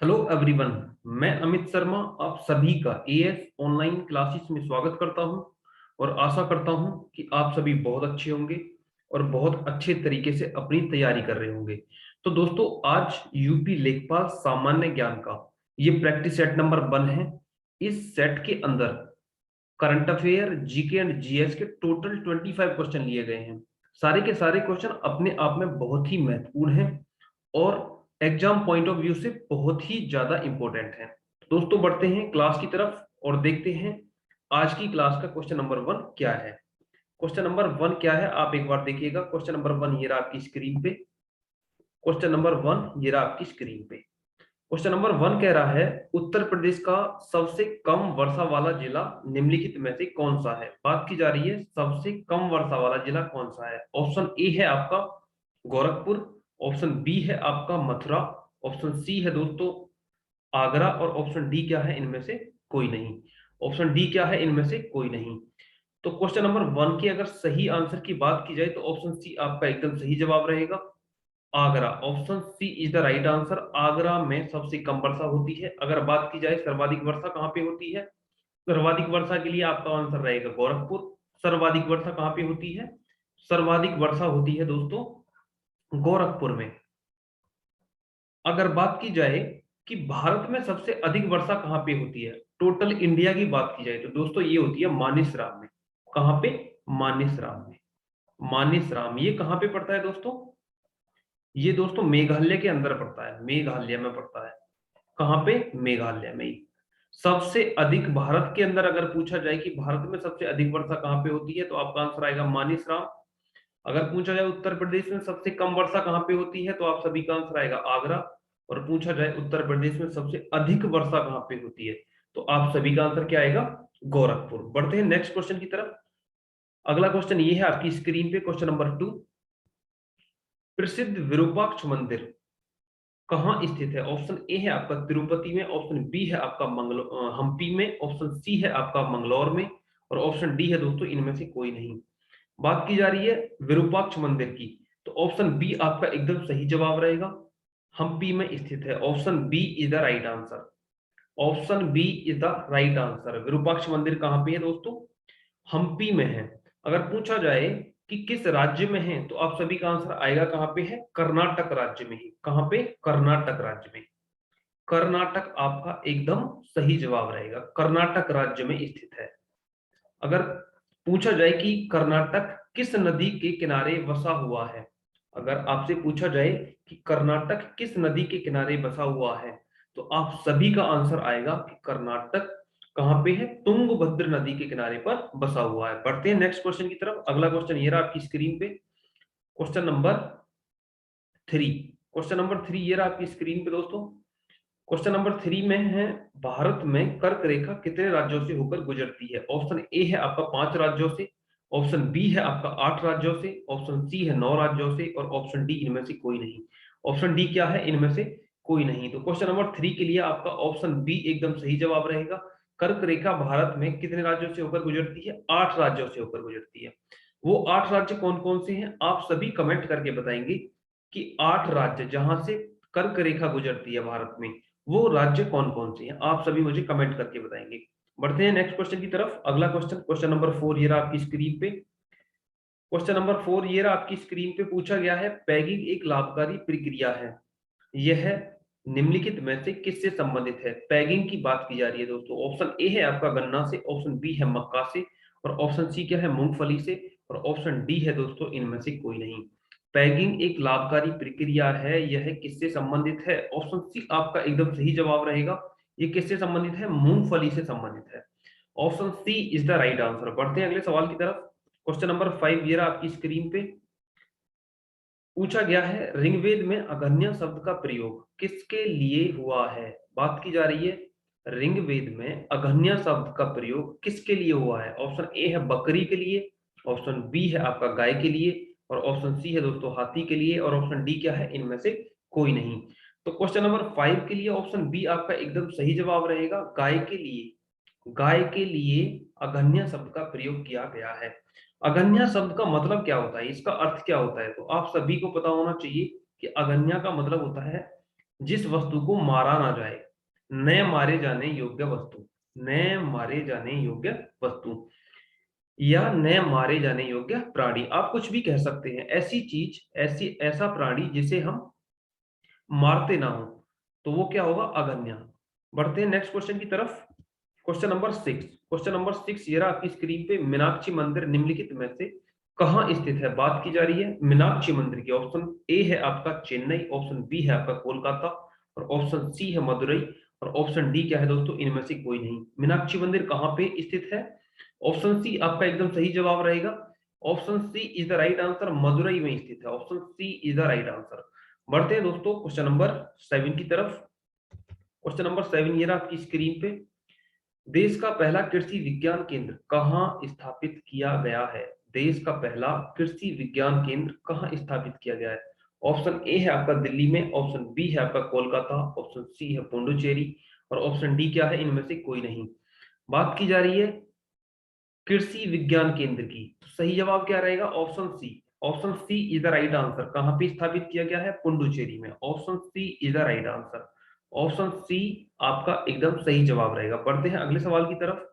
Hello everyone. मैं अमित शर्मा आप सभी का एएस ऑनलाइन क्लासेस में स्वागत करता हूं और आशा करता हूं कि आप सभी बहुत अच्छे होंगे और बहुत अच्छे तरीके से अपनी तैयारी कर रहे होंगे। तो दोस्तों, आज यूपी लेखपाल सामान्य ज्ञान का ये प्रैक्टिस सेट नंबर 1 है। इस सेट के अंदर current affair, GK and GS के टोटल 25 क्वेश्चन लिए गए हैं। सारे के सारे क्वेश्चन अपने आप में बहुत ही महत्वपूर्ण हैं और एग्जाम पॉइंट ऑफ व्यू से बहुत ही ज्यादा इंपॉर्टेंट है। दोस्तों, बढ़ते हैं क्लास की तरफ और देखते हैं आज की क्लास का क्वेश्चन नंबर 1 क्या है। क्वेश्चन नंबर 1 क्या है, आप एक बार देखिएगा। क्वेश्चन नंबर 1 ये रहा आपकी स्क्रीन पे। क्वेश्चन नंबर 1 ये रहा आपकी स्क्रीन पे। क्वेश्चन नंबर 1 कह रहा है, उत्तर प्रदेश का सबसे कम वर्षा वाला जिला निम्नलिखित में से कौन सा है। बात की जा रही है सबसे कम वर्षा वाला जिला कौन सा है। ऑप्शन ए है आपका गोरखपुर, ऑप्शन बी है आपका मथुरा, ऑप्शन सी है दोस्तों आगरा, और ऑप्शन डी क्या है इनमें से कोई नहीं। ऑप्शन डी क्या है इनमें से कोई नहीं। तो क्वेश्चन नंबर 1 के अगर सही आंसर की बात की जाए तो ऑप्शन सी आपका एकदम सही जवाब रहेगा, Agra. Option C is the right answer. Agra में सबसे कम वर्षा होती है। अगर बात की जाए सर्वाधिक वर्षा कहाँ पे होती है, सर्वाधिक वर्षा के लिए आपका आंसर रहेगा गोरखपुर। सर्वाधिक वर्षा कहाँ पे होती है, सर्वाधिक वर्षा होती है दोस्तों गोरखपुर में। अगर बात की जाए कि भारत में सबसे अधिक वर्षा कहाँ पे होती है, टोटल इंडिया की बात की जाए तो दोस्तों ये होती है मानेसराम में। कहाँ पे, मानेसराम में। मानेसराम ये कहाँ पे पड़ता है दोस्तों, ये दोस्तों मेघालय के अंदर पड़ता है, मेघालय में पड़ता है। कहाँ पे, मेघालय में ही। सबसे अधिक भारत के अंदर अगर पूछा जाए कि भारत में सबसे अधिक वर्षा कहाँ पे होती है तो आपका आंसर आएगा मानेसराम। अगर पूछा जाए उत्तर प्रदेश में सबसे कम वर्षा कहाँ पे होती है तो आप सभी का आंसर आएगा आगरा। और पूछा जाए उत्तर प्रदेश में सबसे अधिक वर्षा कहाँ पे होती है तो आप सभी का आंसर क्या आएगा, गोरखपुर। बढ़ते हैं नेक्स्ट क्वेश्चन की तरफ। अगला क्वेश्चन ये है आपकी स्क्रीन पे, क्वेश्चन नंबर 2। प्रसिद्ध विरूपाक्ष मंदिर कहाँ स्थित है। ऑप्शन ए है आपका तिरुपति में, ऑप्शन बी है आपका हम्पी में, ऑप्शन सी है आपका मंगलौर में, और ऑप्शन डी है दोस्तों इनमें से कोई नहीं। बात की जा रही है विरूपाक्ष मंदिर की तो ऑप्शन बी आपका एकदम सही जवाब रहेगा, हम्पी में स्थित है। Option B is the right answer. Option B is the right answer. Virupaksha मंदिर कहाँ पे है दोस्तों, हम्पी में है। अगर पूछा जाए कि किस राज्य में है तो आप सभी का आंसर आएगा कहाँ पे है, कर्नाटक राज्य में ही। कहाँ पे, कर्नाटक राज्य में। कर्नाटक आपका एकदम सही जवाब रहेगा, कर्नाटक राज्य में स्थित है। अगर पूछा जाए कि कर्नाटक किस नदी के किनारे बसा हुआ है, अगर आपसे पूछा जाए कि कर्नाटक किस नदी के किनारे बसा हुआ है तो आप सभी का आंसर आएगा कि कर्नाटक कहां पे है, तुंगभद्र नदी के किनारे पर बसा हुआ है। बढ़ते हैं नेक्स्ट क्वेश्चन की तरफ। अगला क्वेश्चन ये रहा आपकी स्क्रीन पे, क्वेश्चन नंबर 3। क्वेश्चन नंबर 3 ये रहा आपकी स्क्रीन पे दोस्तों। क्वेश्चन नंबर 3 में है, भारत में कर्क रेखा कितने राज्यों से होकर गुजरती है। ऑप्शन ए है आपका 5 राज्यों से, ऑप्शन बी है आपका 8 राज्यों से, ऑप्शन सी है 9 राज्यों से, और ऑप्शन डी इनमें से कोई नहीं। ऑप्शन डी क्या है, इनमें से कोई नहीं। तो क्वेश्चन नंबर 3 के लिए आपका ऑप्शन बी एकदम सही जवाब रहेगा। कर्क रेखा भारत में कितने राज्यों से होकर गुजरती है, 8 राज्यों से होकर गुजरती है। वो 8 राज्य कौन कौन से हैं आप सभी कमेंट करके बताएंगे कि 8 राज्य जहां से कर्क रेखा गुजरती है भारत में, वो राज्य कौन कौन से हैं, आप सभी मुझे कमेंट करके बताएंगे। बढ़ते हैं नेक्स्ट क्वेश्चन की तरफ। अगला क्वेश्चन, क्वेश्चन नंबर 4 ये रहा आपकी स्क्रीन पे। क्वेश्चन नंबर 4 ये रहा आपकी स्क्रीन पे। पूछा गया है, पैगिंग एक लाभकारी प्रक्रिया है, यह निम्नलिखित में से किससे संबंधित है। पैगिंग की बात की जा रही है दोस्तों। ऑप्शन ए है आपका गन्ना से, ऑप्शन बी है मक्का से, और ऑप्शन सी क्या है, मूंगफली से, और ऑप्शन डी है दोस्तों इनमें से कोई नहीं। पैगिंग एक लाभकारी प्रक्रिया है, यह किससे संबंधित है। ऑप्शन सी आपका एकदम सही जवाब रहेगा। ये किससे संबंधित है, मूंगफली से संबंधित है। Option C is the right answer. बढ़ते हैं अगले सवाल की तरफ। क्वेश्चन नंबर 5 ये रहा आपकी स्क्रीन पे। पूछा गया है, ऋग्वेद में अगन्य शब्द का प्रयोग किसके लिए हुआ है। बात की जा रही है ऋग्वेद में अगन्य शब्द का प्रयोग किसके लिए हुआ है। ऑप्शन ए है बकरी के लिए, ऑप्शन बी है आपका गाय के लिए, और ऑप्शन सी है दोस्तों हाथी के लिए, और ऑप्शन डी क्या है, इनमें से कोई नहीं। तो क्वेश्चन नंबर 5 के लिए ऑप्शन बी आपका एकदम सही जवाब रहेगा, गाय के लिए। गाय के लिए अगन्य शब्द का प्रयोग किया गया है। अगन्य शब्द का मतलब क्या होता है, इसका अर्थ क्या होता है, तो आप सभी को पता होना चाहिए कि अगन्य का मतलब होता है जिस वस्तु को मारा ना जाए, न मारे जाने योग्य वस्तु, न मारे जाने योग्य वस्तु, या न मारे जाने योग्य प्राणी, आप कुछ भी कह सकते हैं। ऐसी चीज, ऐसा प्राणी जिसे हम मारते ना हो, तो वो क्या होगा? अगन्य। बढ़ते हैं नेक्स्ट क्वेश्चन की तरफ। क्वेश्चन नंबर 6 ये रहा आपकी स्क्रीन पे। मीनाक्षी मंदिर निम्नलिखित में से कहाँ स्थित है? बात की जा रही है मीनाक्षी मंदिर की। ऑप्शन ए है आपका चेन्नई, ऑप्शन बी है आपका कोलकाता, और ऑप्शन सी है मदुरई, और ऑप्शन डी क्या है दोस्तों? इनमें से कोई नहीं। मीनाक्षी मंदिर कहाँ पे स्थित है? ऑप्शन सी आपका एकदम सही जवाब रहेगा। Option C is the right answer, Madurai में स्थित है। Option C is the right answer. बढ़ते हैं दोस्तों क्वेश्चन नंबर 7 की तरफ। क्वेश्चन नंबर 7 ये रहा आपकी स्क्रीन पे। देश का पहला कृषि विज्ञान केंद्र कहाँ स्थापित किया गया है? देश का पहला कृषि विज्ञान केंद्र कहाँ स्थापित किया गया है? ऑप्शन ए है आपका दिल्ली में, ऑप्शन बी है आपका कोलकाता, ऑप्शन सी है पुडुचेरी, और ऑप्शन डी क्या है? इनमें से कोई नहीं। बात की जा रही है कृषि विज्ञान केंद्र की, तो सही जवाब क्या रहेगा? Option C. Option C is the right answer. कहां पे स्थापित किया गया है? पुडुचेरी में। Option C is the right answer. Option C आपका एकदम सही जवाब रहेगा। बढ़ते हैं अगले सवाल की तरफ।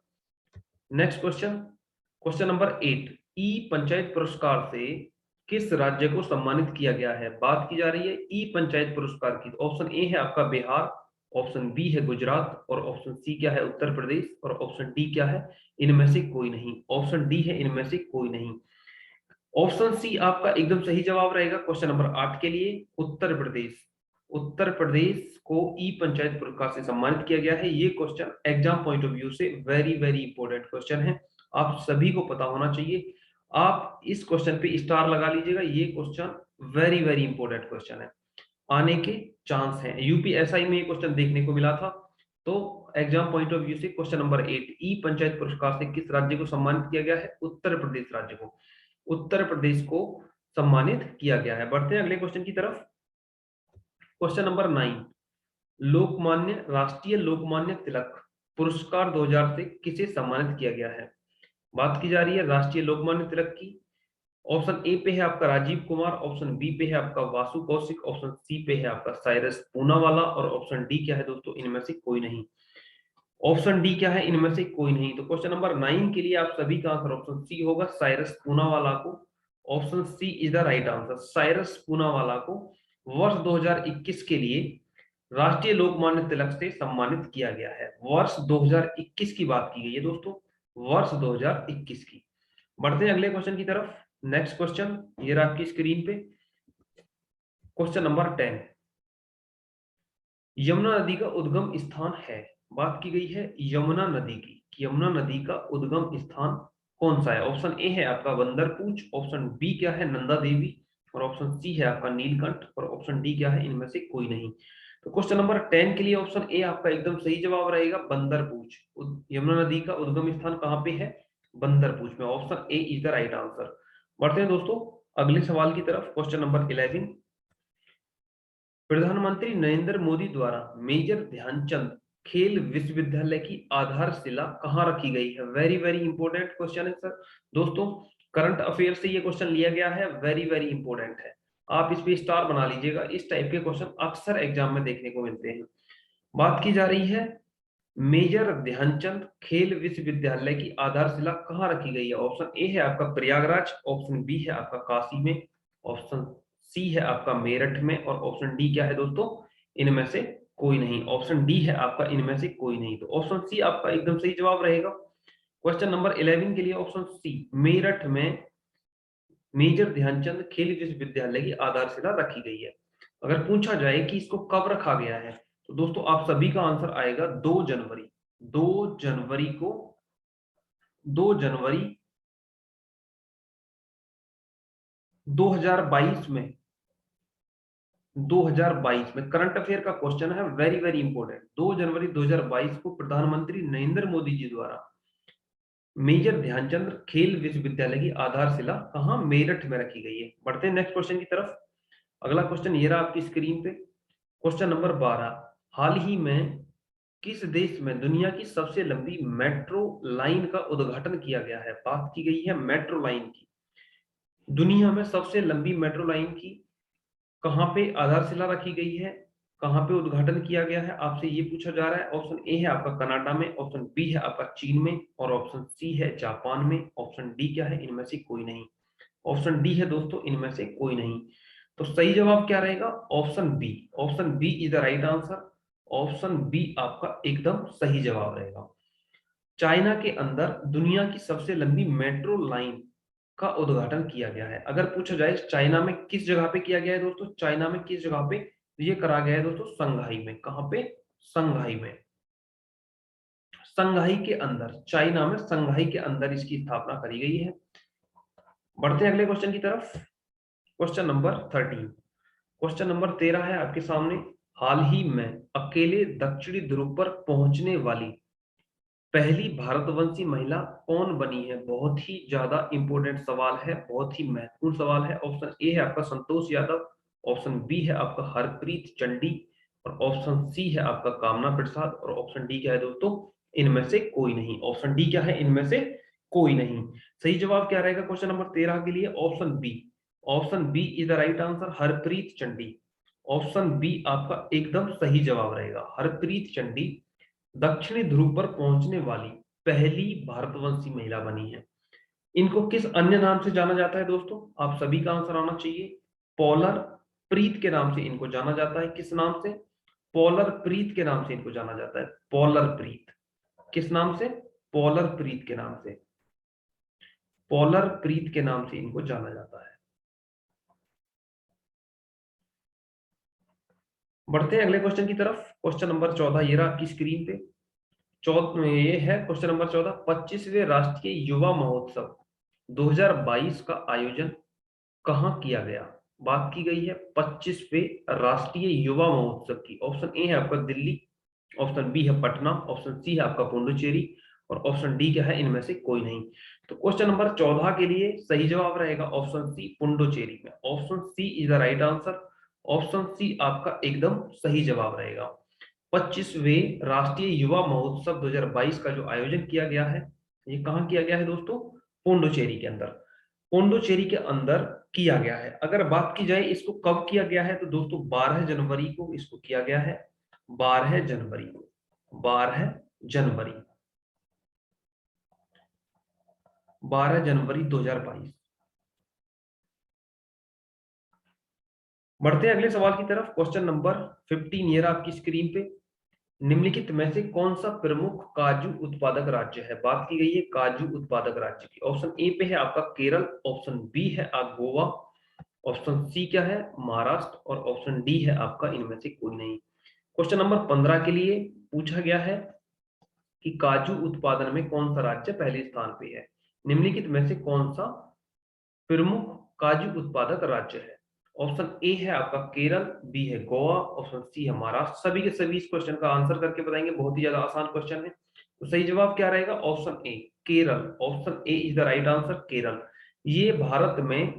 Next question, question number 8। ई पंचायत पुरस्कार से किस राज्य को सम्मानित किया गया है? बात की जा रही है ई पंचायत पुरस्कार की। ऑप्शन ए है आपका बिहार, ऑप्शन बी है गुजरात, और ऑप्शन सी क्या है? उत्तर प्रदेश, और ऑप्शन डी क्या है? इनमें से कोई नहीं। ऑप्शन डी है इनमें से कोई नहीं। ऑप्शन सी आपका एकदम सही जवाब रहेगा क्वेश्चन नंबर 8 के लिए, उत्तर प्रदेश। उत्तर प्रदेश को ई पंचायत पुरस्कार से सम्मानित किया गया है। ये question exam point of view से वेरी वेरी इंपॉर्टेंट क्वेश्चन है, आप सभी को पता होना चाहिए। आप इस क्वेश्चन पे स्टार लगा लीजिएगा, ये question very very important question है, आने के चांस हैं। यूपीएसआई में ये क्वेश्चन देखने को मिला था। तो एग्जाम पॉइंट ऑफ व्यू से क्वेश्चन नंबर 8, ई पंचायत पुरस्कार से किस राज्य को सम्मानित किया गया है? उत्तर प्रदेश राज्य को। उत्तर प्रदेश को सम्मानित किया गया है। बढ़ते हैं अगले क्वेश्चन की तरफ। Question number 9। राष्ट्रीय लोकमान्य तिलक पुरस्कार 2000 से किसे सम्मानित किया गया है? बात की जा रही है राष्ट्रीय लोकमान्य तिलक की। ऑप्शन ए पे है आपका राजीव कुमार, ऑप्शन बी पे है आपका वासु कौशिक, ऑप्शन सी पे है आपका साइरस पूनावाला, और ऑप्शन डी क्या है दोस्तों? इनमें से कोई नहीं। ऑप्शन डी क्या है? इनमें से कोई नहीं। तो क्वेश्चन नंबर 9 के लिए आप सभी का आंसर ऑप्शन सी होगा, साइरस पूनावाला को। Option C is the right answer. Cyrus Poonawalla को वर्ष 2021 के लिए राष्ट्रीय लोकमान्य तिलक से सम्मानित किया गया है। वर्ष 2021 की बात की गई है दोस्तों, वर्ष 2021 की। बढ़ते हैं अगले क्वेश्चन की तरफ। नेक्स्ट क्वेश्चन ये रहा आपकी स्क्रीन पे। Question number 10। यमुना नदी का उद्गम स्थान है। बात की गई है यमुना नदी की, कि यमुना नदी का उद्गम स्थान कौन सा है? ऑप्शन ए है आपका बंदरपूछ, ऑप्शन बी क्या है? नंदा देवी, और ऑप्शन सी है आपका नीलकंठ, और ऑप्शन डी क्या है? इनमें से कोई नहीं। तो क्वेश्चन नंबर 10 के लिए ऑप्शन ए आपका एकदम सही जवाब रहेगा, बंदरपूछ। यमुना नदी का उद्गम स्थान कहाँ पे है? बंदरपूछ में। Option A is the right answer. बढ़ते हैं दोस्तों अगले सवाल की तरफ। Question number 11। प्रधानमंत्री नरेंद्र मोदी द्वारा मेजर ध्यानचंद खेल विश्वविद्यालय की आधारशिला कहाँ रखी गई है? वेरी वेरी इंपॉर्टेंट क्वेश्चन है सर दोस्तों, करंट अफेयर से ये क्वेश्चन लिया गया है, वेरी वेरी इंपॉर्टेंट है। आप इस पे स्टार बना लीजिएगा, इस टाइप के क्वेश्चन अक्सर एग्जाम में देखने को मिलते हैं। बात की जा रही है मेजर ध्यानचंद खेल विश्वविद्यालय की आधारशिला कहाँ रखी गई है? ऑप्शन ए है आपका प्रयागराज, ऑप्शन बी है आपका काशी में, ऑप्शन सी है आपका मेरठ में, और ऑप्शन डी क्या है दोस्तों? इनमें से कोई नहीं। ऑप्शन डी है आपका इनमें से कोई नहीं। तो ऑप्शन सी आपका एकदम सही जवाब रहेगा। क्वेश्चन नंबर 11 के लिए ऑप्शन सी, मेरठ में मेजर ध्यानचंद खेल विश्वविद्यालय की आधारशिला रखी गई है। अगर पूछा जाए कि इसको कब रखा गया है, तो दोस्तों आप सभी का आंसर आएगा 2 जनवरी। 2 जनवरी को 2 जनवरी 2022 में 2022 में करंट अफेयर का क्वेश्चन है, वेरी वेरी इंपॉर्टेंट। 2 जनवरी 2022 को प्रधानमंत्री नरेंद्र मोदी जी द्वारा मेजर ध्यानचंद खेल विश्वविद्यालय की आधारशिला कहां? मेरठ में रखी गई है। बढ़ते हैं नेक्स्ट क्वेश्चन की तरफ। अगला क्वेश्चन ये रहा आपकी स्क्रीन पे। Question number 12। हाल ही में किस देश में दुनिया की सबसे लंबी मेट्रो लाइन का उद्घाटन किया गया है? बात की गई है मेट्रो लाइन की। दुनिया में सबसे लंबी मेट्रो लाइन की कहां पे आधारशिला रखी गई है? कहाँ पे उद्घाटन किया गया है, आपसे ये पूछा जा रहा है। ऑप्शन ए है आपका कनाडा में, ऑप्शन बी है आपका चीन में, और ऑप्शन सी है जापान में, ऑप्शन डी क्या है, इनमें से कोई नहीं। ऑप्शन डी है दोस्तों, इनमें से कोई नहीं। तो सही जवाब क्या रहेगा, option B. Option B is the right answer. Option B आपका एकदम सही जवाब रहेगा। चाइना के अंदर दुनिया की सबसे लंबी मेट्रो लाइन का उद्घाटन किया गया है। अगर पूछा जाए चाइना में किस जगह पे किया गया है दोस्तों, चाइना में किस जगह पे, ये करा गया है दोस्तों संघाई में। कहां पे, संघाई में। संघाई के अंदर, चाइना में संघाई के अंदर इसकी स्थापना करी गई है। बढ़ते हैं अगले क्वेश्चन की तरफ। Question number 13। क्वेश्चन नंबर 13 है आपके सामने। हाल ही में अकेले दक्षिणी ध्रुव पर पहुंचने वाली पहली भारतवंशी महिला कौन बनी है। बहुत ही ज्यादा इंपॉर्टेंट सवाल है, बहुत ही महत्वपूर्ण सवाल है। ऑप्शन ए है आपका संतोष यादव, ऑप्शन बी है आपका हरप्रीत चंडी, और ऑप्शन सी है आपका कामना प्रसाद, और ऑप्शन डी क्या है दोस्तों, इनमें से कोई नहीं। ऑप्शन डी क्या है, इनमें से कोई नहीं। सही जवाब क्या रहेगा क्वेश्चन नंबर 13 के लिए, option B. Option B is the right answer, Harpreet Chandi. Option B आपका एकदम सही जवाब रहेगा, हरप्रीत चंडी दक्षिणी ध्रुव पर पहुंचने वाली पहली भारतवंशी महिला बनी है। इनको किस अन्य नाम से जाना जाता है दोस्तों, आप सभी का आंसर आना चाहिए। पोलर प्रीत के नाम से इनको जाना जाता है। किस नाम से, पोलर प्रीत के नाम से इनको जाना जाता है। पोलर प्रीत, किस नाम से, पोलर प्रीत के नाम से, पोलर प्रीत के नाम से इनको जाना जाता है। बढ़ते हैं अगले क्वेश्चन की तरफ। क्वेश्चन नंबर 14 ये रहा आपकी स्क्रीन पे। ये है क्वेश्चन नंबर 14। 25वें राष्ट्रीय युवा महोत्सव 2022 का आयोजन कहाँ किया गया। बात की गई है 25वें राष्ट्रीय युवा महोत्सव की। ऑप्शन ए है आपका दिल्ली, ऑप्शन बी है पटना, ऑप्शन सी है आपका पुडुचेरी, और ऑप्शन डी क्या है, इनमें से कोई नहीं। तो क्वेश्चन नंबर 14 के लिए सही जवाब रहेगा ऑप्शन सी, पुडुचेरी में। Option C is the right answer. Option C आपका एकदम सही जवाब रहेगा। 25वें राष्ट्रीय युवा महोत्सव 2022 का जो आयोजन किया गया है, ये कहाँ किया गया है दोस्तों, पुडुचेरी के अंदर। पुडुचेरी के अंदर किया गया है। अगर बात की जाए इसको कब किया गया है, तो दोस्तों 12 जनवरी को इसको किया गया है। 12 जनवरी को, 12 जनवरी, 12 जनवरी 2022। बढ़ते हैं अगले सवाल की तरफ। क्वेश्चन नंबर 15 ये रहा आपकी स्क्रीन पे। निम्नलिखित में से कौन सा प्रमुख काजू उत्पादक राज्य है। बात की गई है काजू उत्पादक राज्य की। ऑप्शन ए पे है आपका केरल, ऑप्शन बी है आप गोवा, ऑप्शन सी क्या है, महाराष्ट्र, और ऑप्शन डी है आपका इनमें से कोई नहीं। क्वेश्चन नंबर 15 के लिए पूछा गया है कि काजू उत्पादन में कौन सा राज्य पहले स्थान पे है। निम्नलिखित में से कौन सा प्रमुख काजू उत्पादक राज्य है। ऑप्शन ए है आपका केरल, बी है गोवा, ऑप्शन सी है महाराष्ट्र। सभी के सभी इस क्वेश्चन का आंसर करके बताएंगे, बहुत ही ज्यादा आसान क्वेश्चन है। तो सही जवाब क्या रहेगा, option A Kerala. Option A is the right answer, Kerala. ये भारत में,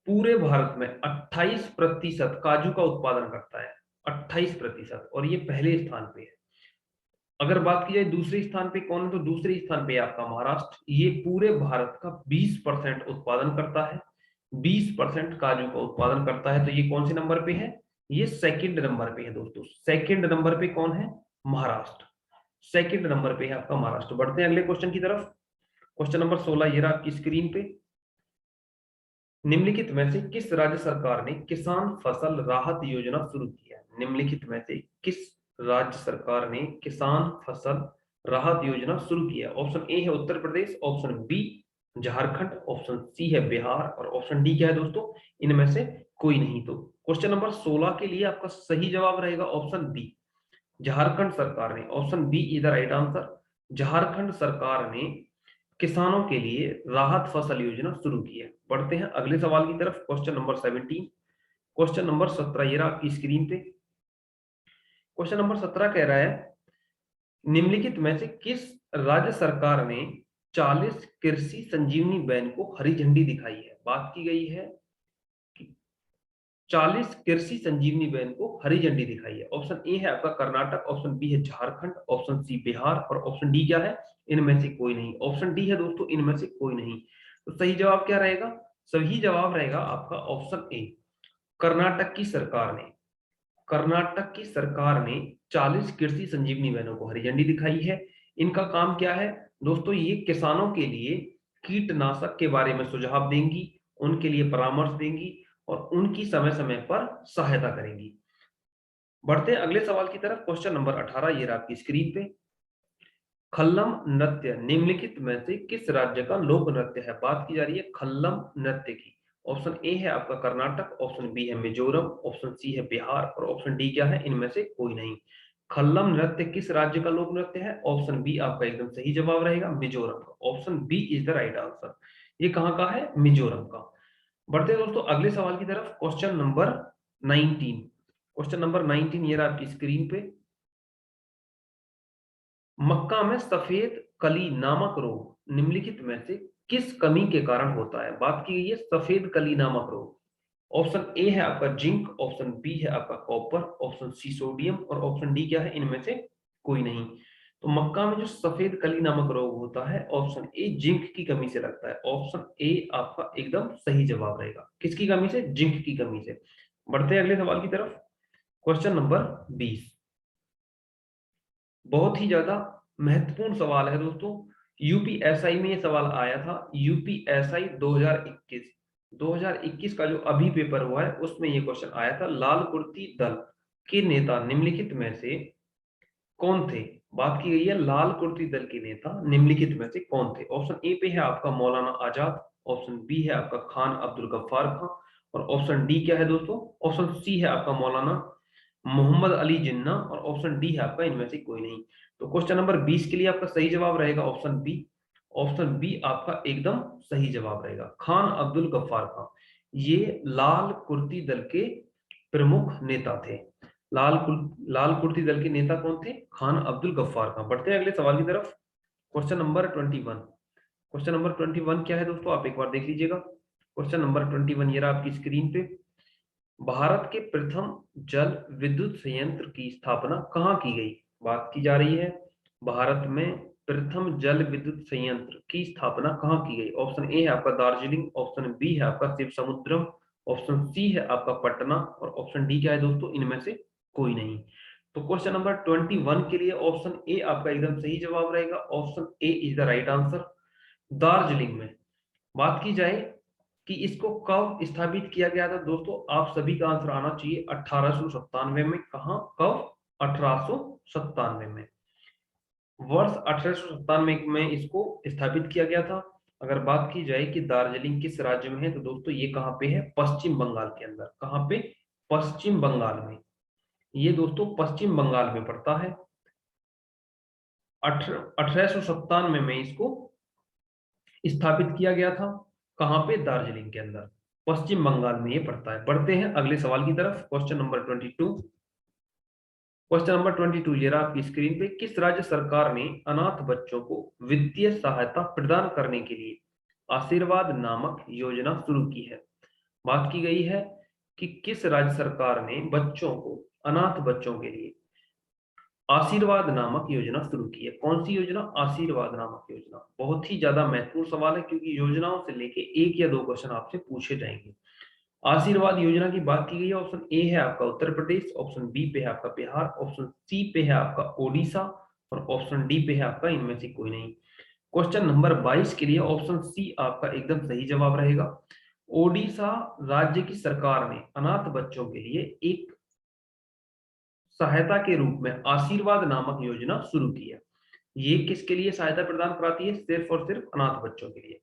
पूरे भारत में 28% काजू का उत्पादन करता है, 28%, और ये पहले स्थान पे है। अगर बात की जाए दूसरे स्थान पे कौन है, तो दूसरे स्थान पे है आपका महाराष्ट्र। ये पूरे भारत का 20% उत्पादन करता है, 20% काजू का उत्पादन करता है। तो ये कौन से नंबर पे है, ये सेकंड नंबर पे है दोस्तों। सेकंड नंबर पे कौन है, महाराष्ट्र। सेकंड नंबर पे है आपका महाराष्ट्र। बढ़ते हैं अगले क्वेश्चन की तरफ। क्वेश्चन नंबर 16 ये रहा आपकी स्क्रीन पे। निम्नलिखित में से किस राज्य सरकार ने किसान फसल राहत योजना शुरू की है। निम्नलिखित में से किस राज्य सरकार ने किसान फसल राहत योजना शुरू की है। ऑप्शन ए है Uttar Pradesh, option B Jharkhand, option C है बिहार, और ऑप्शन डी क्या है दोस्तों, इनमें से कोई नहीं। तो क्वेश्चन नंबर 16 के लिए आपका सही जवाब रहेगा ऑप्शन बी, झारखंड सरकार ने। Option B is the right answer. Jharkhand सरकार ने किसानों के लिए राहत फसल योजना शुरू की है। बढ़ते हैं अगले सवाल की तरफ। Question number 17। क्वेश्चन नंबर 17 ये रहा आपकी स्क्रीन पे। क्वेश्चन नंबर 17 कह रहा है निम्नलिखित में से किस राज्य सरकार ने 40 कृषि संजीवनी वैन को हरी झंडी दिखाई है। बात की गई है कि 40 कृषि संजीवनी वैन को हरी झंडी दिखाई है। ऑप्शन ए है आपका कर्नाटक, ऑप्शन बी है झारखंड, ऑप्शन सी बिहार, और ऑप्शन डी क्या है, इनमें से कोई नहीं। ऑप्शन डी है दोस्तों, इनमें से कोई नहीं। तो सही जवाब क्या रहेगा, सही जवाब रहेगा आपका ऑप्शन ए, कर्नाटक की सरकार ने। कर्नाटक की सरकार ने 40 कृषि संजीवनी वैनों को हरी झंडी दिखाई है। इनका काम क्या है दोस्तों? ये किसानों के लिए कीटनाशक के बारे में सुझाव देंगी, उनके लिए परामर्श देंगी और उनकी समय समय पर सहायता करेंगी। बढ़ते हैं अगले सवाल की तरफ। क्वेश्चन नंबर 18 ये रहा आपकी स्क्रीन पे। खल्लम नृत्य निम्नलिखित में से किस राज्य का लोक नृत्य है? बात की जा रही है खल्लम नृत्य की। ऑप्शन ए है आपका कर्नाटक, ऑप्शन बी है मिजोरम, ऑप्शन सी है बिहार और ऑप्शन डी क्या है? इनमें से कोई नहीं। खल्लम नृत्य किस राज्य का लोक नृत्य है? ऑप्शन बी आपका एकदम सही जवाब रहेगा, मिजोरम का। Option B is the right answer. ये कहाँ का है? मिजोरम का। बढ़ते हैं दोस्तों अगले सवाल की तरफ। Question number 19। क्वेश्चन नंबर 19 ये रहा आपकी स्क्रीन पे। मक्का में सफेद कली नामक रोग निम्नलिखित में से किस कमी के कारण होता है? बात की गई है सफेद कली नामक रोग। ऑप्शन ए है आपका जिंक, ऑप्शन बी है आपका कॉपर, ऑप्शन सी सोडियम और ऑप्शन डी क्या है? इनमें से कोई नहीं। तो मक्का में जो सफेद कली नामक रोग होता है, ऑप्शन ए जिंक की कमी से लगता है। ऑप्शन ए आपका एकदम सही जवाब रहेगा। किसकी कमी से? जिंक की कमी से। बढ़ते हैं अगले सवाल की तरफ। Question number 20। बहुत ही ज्यादा महत्वपूर्ण सवाल है दोस्तों। यूपीएसआई में ये सवाल आया था। यूपीएसआई 2021 2021 का जो अभी पेपर हुआ है उसमें ये क्वेश्चन आया था। लाल कुर्ती दल के नेता निम्नलिखित में से कौन थे? बात की गई है लाल कुर्ती दल के नेता निम्नलिखित में से कौन थे? ऑप्शन ए पे है आपका मौलाना आजाद, ऑप्शन बी है आपका खान अब्दुल गफ्फार खान और ऑप्शन डी क्या है दोस्तों? ऑप्शन सी है आपका मौलाना मोहम्मद अली जिन्ना और ऑप्शन डी है आपका इनमें से कोई नहीं। तो क्वेश्चन नंबर 20 के लिए आपका सही जवाब रहेगा ऑप्शन बी। ऑप्शन बी आपका एकदम सही जवाब रहेगा, खान अब्दुल गफ्फार खान। ये लाल कुर्ती दल के प्रमुख नेता थे। लाल कुर्ती दल के नेता कौन थे? खान अब्दुल गफ्फार खान। बढ़ते हैं अगले सवाल की तरफ। Question number 21। क्वेश्चन नंबर 21 क्या है दोस्तों? आप एक बार देख लीजिएगा। क्वेश्चन नंबर 21 ये रहा आपकी स्क्रीन पे। भारत के प्रथम जल विद्युत संयंत्र की स्थापना कहाँ की गई? बात की जा रही है भारत में प्रथम जल विद्युत संयंत्र की स्थापना कहाँ की गई? ऑप्शन ए है आपका दार्जिलिंग, ऑप्शन बी है आपका शिव समुद्रम, ऑप्शन सी है आपका पटना और ऑप्शन डी क्या है दोस्तों? इनमें से कोई नहीं। तो क्वेश्चन नंबर 21 के लिए ऑप्शन ए आपका एकदम सही जवाब रहेगा। Option A is the right answer, Darjeeling में। बात की जाए कि इसको कब स्थापित किया गया था दोस्तों, आप सभी का आंसर आना चाहिए 1897 में। कहा? कब? 1897 में। वर्ष 1897 में इसको स्थापित किया गया था। अगर बात की जाए कि दार्जिलिंग किस राज्य में है, तो दोस्तों ये कहाँ पे है? पश्चिम बंगाल के अंदर। कहाँ पे? पश्चिम बंगाल में। ये दोस्तों पश्चिम बंगाल में पड़ता है। 1897 में इसको स्थापित किया गया था। कहां पे? दार्जिलिंग के अंदर, पश्चिम बंगाल में ये पड़ता है। बढ़ते हैं अगले सवाल की तरफ। Question number 22। क्वेश्चन नंबर 22 ये रहा आपकी स्क्रीन पे। किस राज्य सरकार ने अनाथ बच्चों को वित्तीय सहायता प्रदान करने के लिए आशीर्वाद नामक योजना शुरू की है? बात की गई है कि किस राज्य सरकार ने बच्चों को, अनाथ बच्चों के लिए आशीर्वाद नामक योजना शुरू की है? कौन सी योजना? आशीर्वाद नामक योजना। बहुत ही ज्यादा महत्वपूर्ण सवाल है क्योंकि योजनाओं से लेके एक या दो क्वेश्चन आपसे पूछे जाएंगे। आशीर्वाद योजना की बात की गई है। ऑप्शन ए है आपका उत्तर प्रदेश, ऑप्शन बी पे है आपका बिहार, ऑप्शन सी पे है आपका ओडिशा और ऑप्शन डी पे है आपका इनमें से कोई नहीं। क्वेश्चन नंबर 22 के लिए ऑप्शन सी आपका एकदम सही जवाब रहेगा। ओडिशा राज्य की सरकार ने अनाथ बच्चों के लिए एक सहायता के रूप में आशीर्वाद नामक योजना शुरू की है। ये किसके लिए सहायता प्रदान कराती है? सिर्फ और सिर्फ अनाथ बच्चों के लिए।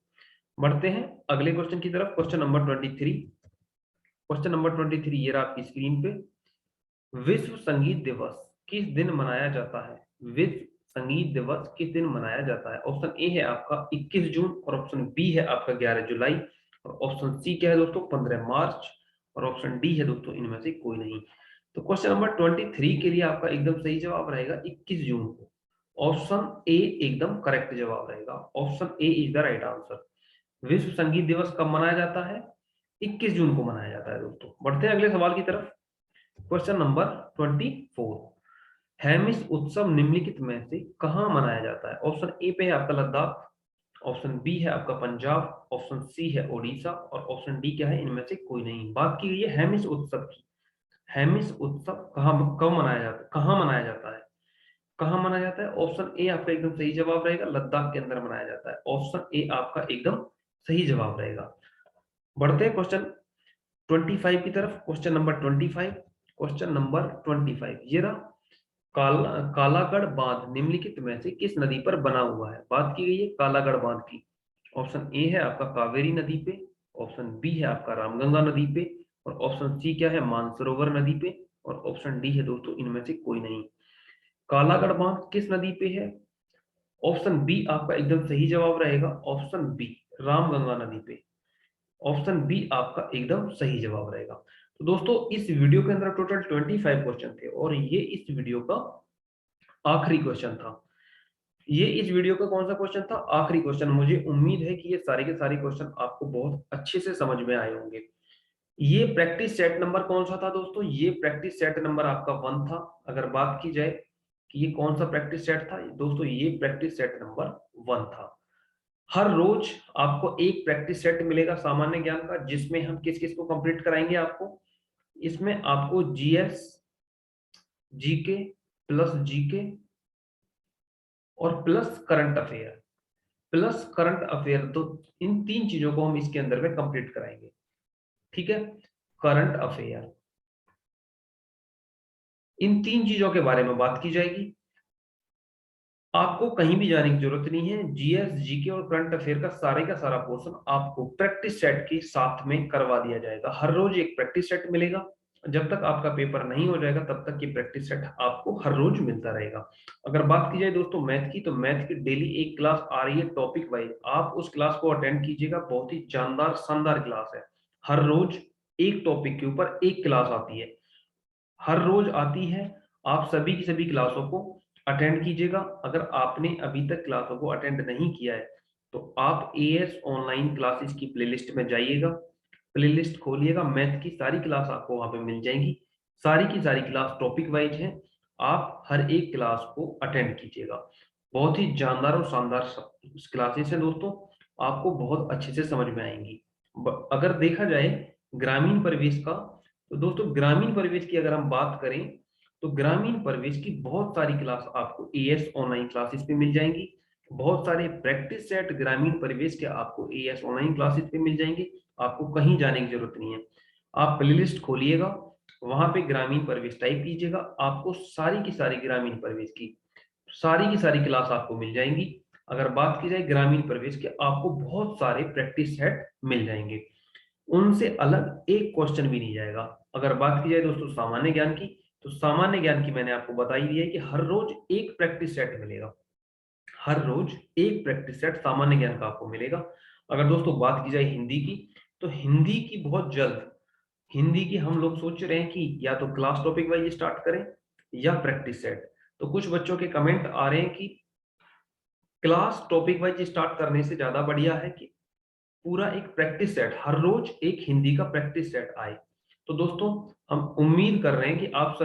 बढ़ते हैं अगले क्वेश्चन की तरफ। Question number 23। क्वेश्चन नंबर 23 ये रहा आपकी स्क्रीन पे। विश्व संगीत दिवस किस दिन मनाया जाता है? विश्व संगीत दिवस किस दिन मनाया जाता है? ऑप्शन ए है आपका 21 जून और ऑप्शन बी है आपका 11 जुलाई और ऑप्शन सी क्या है दोस्तों? 15 मार्च और ऑप्शन डी है दोस्तों इनमें से कोई नहीं। तो क्वेश्चन नंबर 23 के लिए आपका एकदम सही जवाब रहेगा 21 जून को। ऑप्शन ए एकदम करेक्ट जवाब रहेगा। Option A is the right answer. विश्व संगीत दिवस कब मनाया जाता है? 21 जून को मनाया जाता है दोस्तों। बढ़ते हैं अगले सवाल की तरफ। Question number 24। हेमिस उत्सव निम्नलिखित में से कहां मनाया जाता है? ऑप्शन ए पे है आपका लद्दाख, ऑप्शन बी है आपका पंजाब, ऑप्शन सी है ओडिशा और ऑप्शन डी क्या है? इनमें से कोई नहीं। बात की गई है हेमिस उत्सव की। हेमिस उत्सव कब मनाया जाता है, कहाँ मनाया जाता है? कहाँ मनाया जाता है? ऑप्शन ए आपका एकदम सही जवाब रहेगा, लद्दाख के अंदर मनाया जाता है। ऑप्शन ए आपका एकदम सही जवाब रहेगा। बढ़ते हैं क्वेश्चन 25 की तरफ। क्वेश्चन नंबर 25, क्वेश्चन नंबर 25 ये रहा। कालागढ़ बांध निम्नलिखित में से किस नदी पर बना हुआ है? बात की गई है कालागढ़ बांध की। ऑप्शन ए है आपका कावेरी नदी पे, ऑप्शन बी है आपका रामगंगा नदी पे, और ऑप्शन सी क्या है, मानसरोवर नदी पे, और ऑप्शन डी है दोस्तों इनमें से कोई नहीं। कालागढ़ बांध किस नदी पे है? ऑप्शन बी आपका एकदम सही जवाब रहेगा, ऑप्शन बी रामगंगा नदी पे। ऑप्शन बी आपका एकदम सही जवाब रहेगा। तो दोस्तों इस वीडियो के अंदर टोटल 25 क्वेश्चन थे और ये इस वीडियो का आखिरी क्वेश्चन था। ये इस वीडियो का कौन सा क्वेश्चन था? आखिरी क्वेश्चन। मुझे उम्मीद है कि ये सारे के सारे क्वेश्चन आपको बहुत अच्छे से समझ में आए होंगे। ये प्रैक्टिस सेट नंबर कौन सा था दोस्तों? ये प्रैक्टिस सेट नंबर आपका 1 था। अगर बात की जाए कि ये कौन सा प्रैक्टिस सेट था दोस्तों, ये प्रैक्टिस सेट नंबर 1 था। हर रोज आपको एक प्रैक्टिस सेट मिलेगा सामान्य ज्ञान का, जिसमें हम किस किस को कंप्लीट कराएंगे आपको। इसमें आपको जीएस, जीके प्लस जीके और plus current affair, plus current affair, तो इन तीन चीजों को हम इसके अंदर में कंप्लीट कराएंगे। ठीक है, करंट अफेयर, इन तीन चीजों के बारे में बात की जाएगी। आपको कहीं भी जाने की जरूरत नहीं है। जीएस, जीके और करंट अफेयर का सारा पोर्शन आपको प्रैक्टिस सेट के साथ में करवा दिया जाएगा। हर रोज एक प्रैक्टिस सेट मिलेगा। जब तक आपका पेपर नहीं हो जाएगा तब तक ये प्रैक्टिस सेट आपको हर रोज मिलता रहेगा। अगर बात की जाए दोस्तों मैथ की, तो मैथ की डेली एक क्लास आ रही है टॉपिक वाइज। आप उस क्लास को अटेंड कीजिएगा, बहुत ही जानदार शानदार क्लास है। हर रोज एक टॉपिक के ऊपर एक क्लास आती है, हर रोज आती है। आप सभी की सभी क्लासों को अटेंड कीजिएगा। अगर आपने अभी तक क्लासों को अटेंड नहीं किया है तो आप एएस ऑनलाइन क्लासेस की प्लेलिस्ट में जाइएगा, प्लेलिस्ट खोलिएगा, मैथ की सारी क्लास आपको वहां पे मिल जाएंगी। सारी की सारी क्लास टॉपिक वाइज है, आप हर एक क्लास को अटेंड कीजिएगा। बहुत ही जानदार और शानदार क्लासेस हैं दोस्तों, आपको बहुत अच्छे से समझ में आएंगी। अगर देखा जाए ग्रामीण परिवेश का, तो दोस्तों ग्रामीण परिवेश की अगर हम बात करें तो ग्रामीण परिवेश की बहुत सारी क्लास आपको एएस ऑनलाइन क्लासेस पे मिल जाएंगी। बहुत सारे प्रैक्टिस सेट ग्रामीण परिवेश के आपको एएस ऑनलाइन क्लासेस पे मिल जाएंगे। आपको कहीं जाने की जरूरत नहीं है। आप प्लेलिस्ट खोलिएगा, वहां पे ग्रामीण परिवेश टाइप कीजिएगा, आपको सारी की सारी ग्रामीण परिवेश की सारी क्लास आपको मिल जाएंगी। अगर बात की जाए ग्रामीण परिवेश के, आपको बहुत सारे प्रैक्टिस सेट मिल जाएंगे, उनसे अलग एक क्वेश्चन भी नहीं जाएगा। अगर बात की जाए दोस्तों सामान्य ज्ञान की, तो सामान्य ज्ञान की मैंने आपको बता ही दिया है कि हर रोज एक प्रैक्टिस सेट मिलेगा, हर रोज एक प्रैक्टिस सेट सामान्य ज्ञान का आपको मिलेगा। अगर दोस्तों बात की जाए हिंदी की, तो हिंदी की बहुत जल्द, हिंदी की हम लोग सोच रहे हैं कि या तो क्लास टॉपिक वाइज स्टार्ट करें या प्रैक्टिस सेट। तो कुछ बच्चों के कमेंट आ रहे हैं कि क्लास टॉपिक वाइज स्टार्ट करने से ज्यादा बढ़िया है कि पूरा एक प्रैक्टिस सेट, हर रोज एक हिंदी का प्रैक्टिस सेट आए। तो दोस्तों हम उम्मीद कर रहे हैं कि आप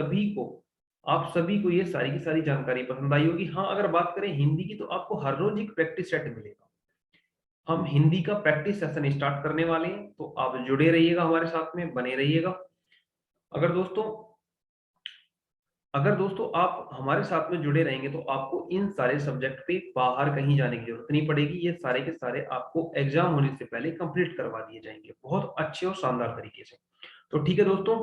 सभी को ये सारी की सारी जानकारी पसंद आई होगी। हाँ, अगर बात करें हिंदी की, तो आपको हर रोज एक प्रैक्टिस सेट मिलेगा। हम हिंदी का प्रैक्टिस सेशन स्टार्ट करने वाले हैं, तो आप जुड़े रहिएगा, हमारे साथ में बने रहिएगा। अगर दोस्तों अगर दोस्तों आप हमारे साथ में जुड़े रहेंगे तो आपको इन सारे सब्जेक्ट पे बाहर कहीं जाने की जरूरत नहीं पड़ेगी। ये सारे के सारे आपको एग्जाम होने से पहले कंप्लीट करवा दिए जाएंगे बहुत अच्छे और शानदार तरीके से। तो ठीक है दोस्तों,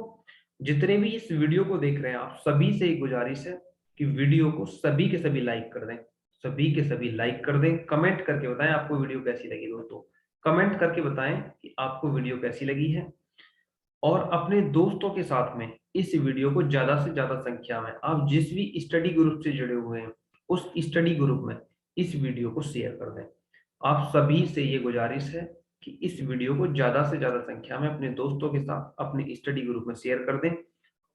जितने भी इस वीडियो को देख रहे हैं, आप सभी से एक गुजारिश है कि वीडियो को सभी के सभी लाइक कर दें, सभी के सभी लाइक कर दें। कमेंट करके बताएं आपको वीडियो कैसी लगी दोस्तों, कमेंट करके बताएं कि आपको वीडियो कैसी लगी है। और अपने दोस्तों के साथ में इस वीडियो को ज्यादा से ज्यादा संख्या में, आप जिस भी स्टडी ग्रुप से जुड़े हुए हैं उस स्टडी ग्रुप में इस वीडियो को शेयर कर दें। आप सभी से ये गुजारिश है कि इस वीडियो को ज्यादा से ज्यादा संख्या में अपने दोस्तों के साथ अपने स्टडी ग्रुप में शेयर कर दें।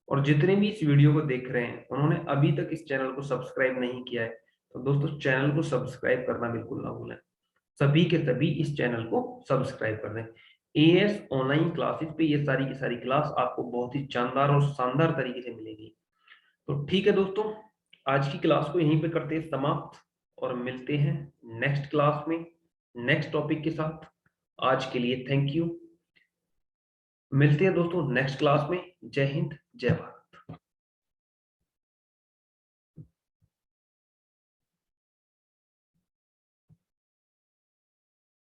और जितने भी इस वीडियो को देख रहे हैं उन्होंने अभी तक इस चैनल को सब्सक्राइब नहीं किया है, तो दोस्तों चैनल को सब्सक्राइब करना बिल्कुल ना भूलें। सभी के सभी इस चैनल को सब्सक्राइब कर दें। एएस ऑनलाइन क्लासेस पे ये सारी की सारी क्लास आपको बहुत ही शानदार और शानदार तरीके से मिलेगी। तो ठीक है दोस्तों, आज की क्लास को यहीं पे करते हैं समाप्त और मिलते हैं नेक्स्ट क्लास में नेक्स्ट टॉपिक के साथ। आज के लिए थैंक यू। मिलते हैं दोस्तों नेक्स्ट क्लास में। जय हिंद, जय भारत।